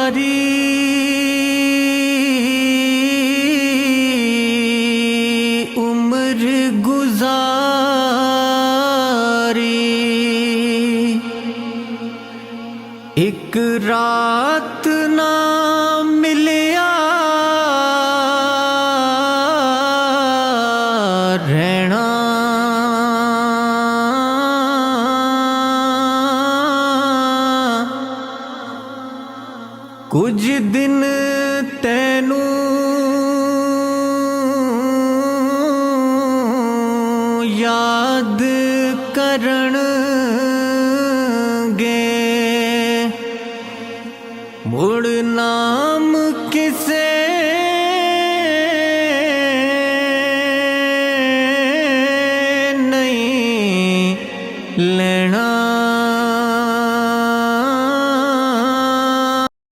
सारी उम्र गुजारी, एक रात ना मिलिया रहना, कुछ दिन तैनू याद करनगे, मुड़ नाम किसे